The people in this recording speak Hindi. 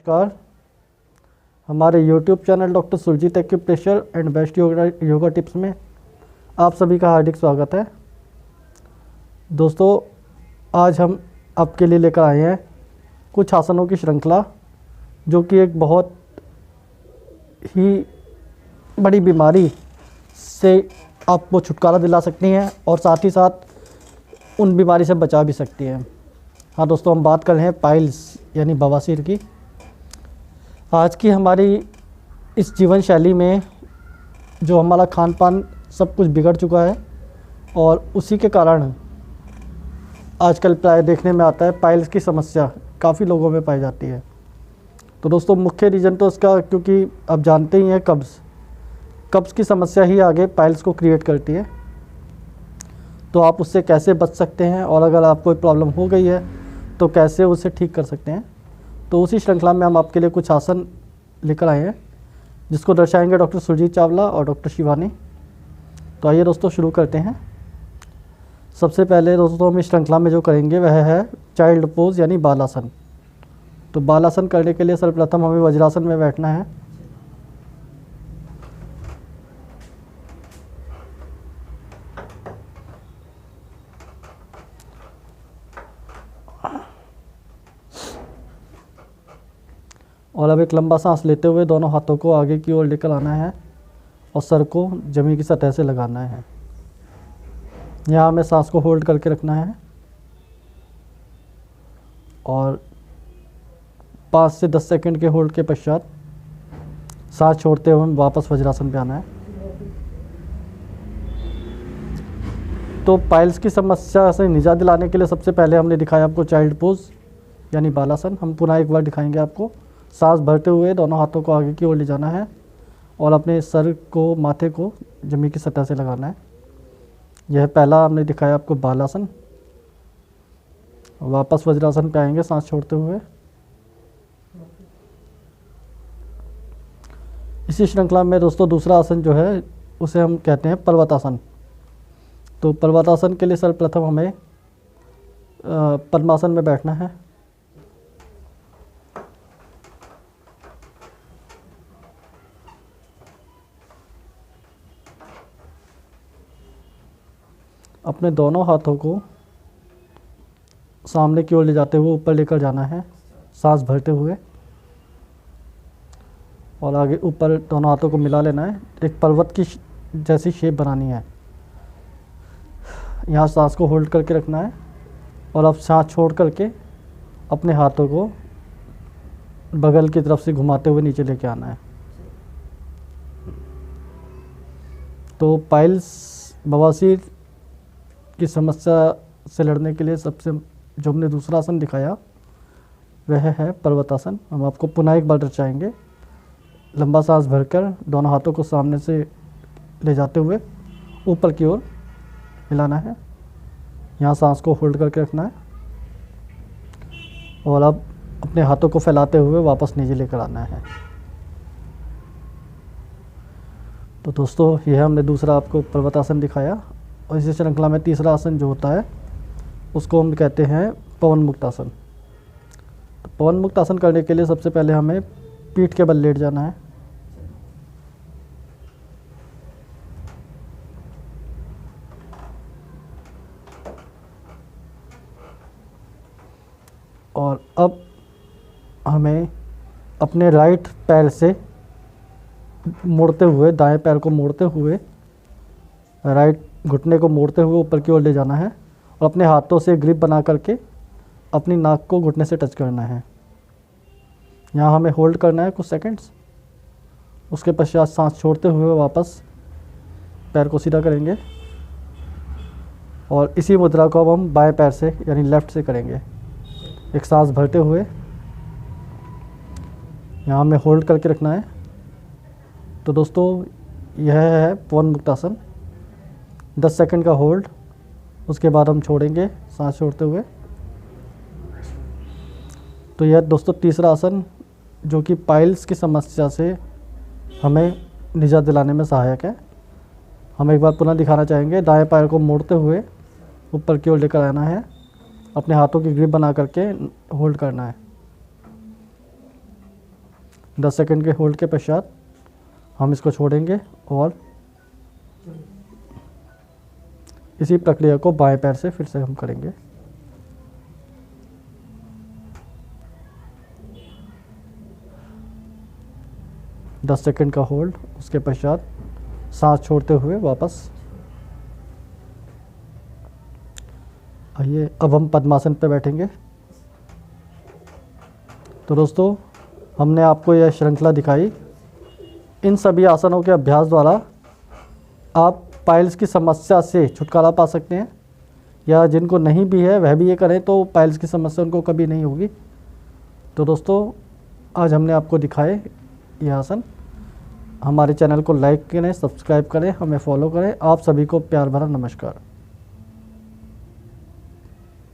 नमस्कार। हमारे YouTube channel doctor Surjit acupressure and best yoga tips में आप सभी का हार्दिक स्वागत है। दोस्तों, आज हम आपके लिए लेकर आए हैं कुछ आसनों की श्रृंखला, जो कि एक बहुत ही बड़ी बीमारी से आपको छुटकारा दिला सकती हैं और साथ ही साथ उन बीमारी से बचा भी सकती हैं। हाँ दोस्तों, हम बात कर रहे हैं पाइल्स यानी बवासीर की। आज की हमारी इस जीवन शैली में जो हमारा खान पान सब कुछ बिगड़ चुका है और उसी के कारण आजकल प्राय देखने में आता है पाइल्स की समस्या काफ़ी लोगों में पाई जाती है। तो दोस्तों, मुख्य रीज़न तो इसका, क्योंकि आप जानते ही हैं कब्ज़ की समस्या ही आगे पाइल्स को क्रिएट करती है। तो आप उससे कैसे बच सकते हैं और अगर आपको कोई प्रॉब्लम हो गई है तो कैसे उसे ठीक कर सकते हैं, तो उसी श्रृंखला में हम आपके लिए कुछ आसन लेकर आए हैं जिसको दर्शाएंगे डॉक्टर सुरजीत चावला और डॉक्टर शिवानी। तो आइए दोस्तों, शुरू करते हैं। सबसे पहले दोस्तों हम इस श्रृंखला में जो करेंगे वह है चाइल्ड पोज यानी बालासन। तो बालासन करने के लिए सर्वप्रथम हमें वज्रासन में बैठना है। और अब एक लंबा सांस लेते हुए दोनों हाथों को आगे की ओर लेकर आना है और सर को जमीन की सतह से लगाना है। यहाँ हमें सांस को होल्ड करके रखना है और 5 से 10 सेकंड के होल्ड के पश्चात सांस छोड़ते हुए वापस वज्रासन पे आना है। तो पाइल्स की समस्या से निजात दिलाने के लिए सबसे पहले हमने दिखाया आपको चाइल्ड पोज यानी बालासन। हम पुनः एक बार दिखाएंगे आपको। सांस भरते हुए दोनों हाथों को आगे की ओर ले जाना है और अपने सर को, माथे को जमीन की सतह से लगाना है। यह पहला हमने दिखाया आपको बालासन। वापस वज्रासन पे आएंगे सांस छोड़ते हुए। इसी श्रृंखला में दोस्तों दूसरा आसन जो है उसे हम कहते हैं पर्वतासन। तो पर्वतासन के लिए सर्वप्रथम हमें पद्मासन में बैठना है। अपने दोनों हाथों को सामने की ओर ले जाते हुए ऊपर लेकर जाना है सांस भरते हुए और आगे ऊपर दोनों हाथों को मिला लेना है। एक पर्वत की जैसी शेप बनानी है। यहाँ सांस को होल्ड करके रखना है और अब सांस छोड़ करके अपने हाथों को बगल की तरफ से घुमाते हुए नीचे लेके आना है। तो पाइल्स बवासीर की समस्या से लड़ने के लिए सबसे जो हमने दूसरा आसन दिखाया वह है पर्वतासन। हम आपको पुनः एक बार दर्शाएंगे। लंबा सांस भरकर दोनों हाथों को सामने से ले जाते हुए ऊपर की ओर हिलाना है। यहाँ सांस को होल्ड करके रखना है और अब अपने हाथों को फैलाते हुए वापस नीचे लेकर आना है। तो दोस्तों, यह हमने दूसरा आपको पर्वतासन दिखाया। और इसी श्रृंखला में तीसरा आसन जो होता है उसको हम कहते हैं पवन मुक्त आसन। तो पवन मुक्त आसन करने के लिए सबसे पहले हमें पीठ के बल लेट जाना है। और अब हमें अपने राइट पैर से मोड़ते हुए, दाएं पैर को मोड़ते हुए, राइट घुटने को मोड़ते हुए ऊपर की ओर ले जाना है और अपने हाथों से ग्रिप बना करके अपनी नाक को घुटने से टच करना है। यहाँ हमें होल्ड करना है कुछ सेकंड्स। उसके पश्चात सांस छोड़ते हुए वापस पैर को सीधा करेंगे और इसी मुद्रा को अब हम बाएं पैर से यानी लेफ़्ट से करेंगे। एक सांस भरते हुए यहाँ हमें होल्ड करके रखना है। तो दोस्तों, यह है पवन मुक्त आसन। 10 सेकंड का होल्ड, उसके बाद हम छोड़ेंगे सांस छोड़ते हुए। तो यह दोस्तों तीसरा आसन जो कि पाइल्स की समस्या से हमें निजात दिलाने में सहायक है। हम एक बार पुनः दिखाना चाहेंगे। दाएं पैर को मोड़ते हुए ऊपर की ओर लेकर आना है, अपने हाथों की ग्रिप बना करके होल्ड करना है। 10 सेकंड के होल्ड के पश्चात हम इसको छोड़ेंगे और इसी प्रक्रिया को बाएं पैर से फिर से हम करेंगे। दस सेकंड का होल्ड, उसके पश्चात सांस छोड़ते हुए वापस। आइए अब हम पद्मासन पे बैठेंगे। तो दोस्तों, हमने आपको यह श्रृंखला दिखाई। इन सभी आसनों के अभ्यास द्वारा आप पाइल्स की समस्या से छुटकारा पा सकते हैं, या जिनको नहीं भी है वह भी ये करें तो पाइल्स की समस्या उनको कभी नहीं होगी। तो दोस्तों, आज हमने आपको दिखाए ये आसन। हमारे चैनल को लाइक करें, सब्सक्राइब करें, हमें फॉलो करें। आप सभी को प्यार भरा नमस्कार।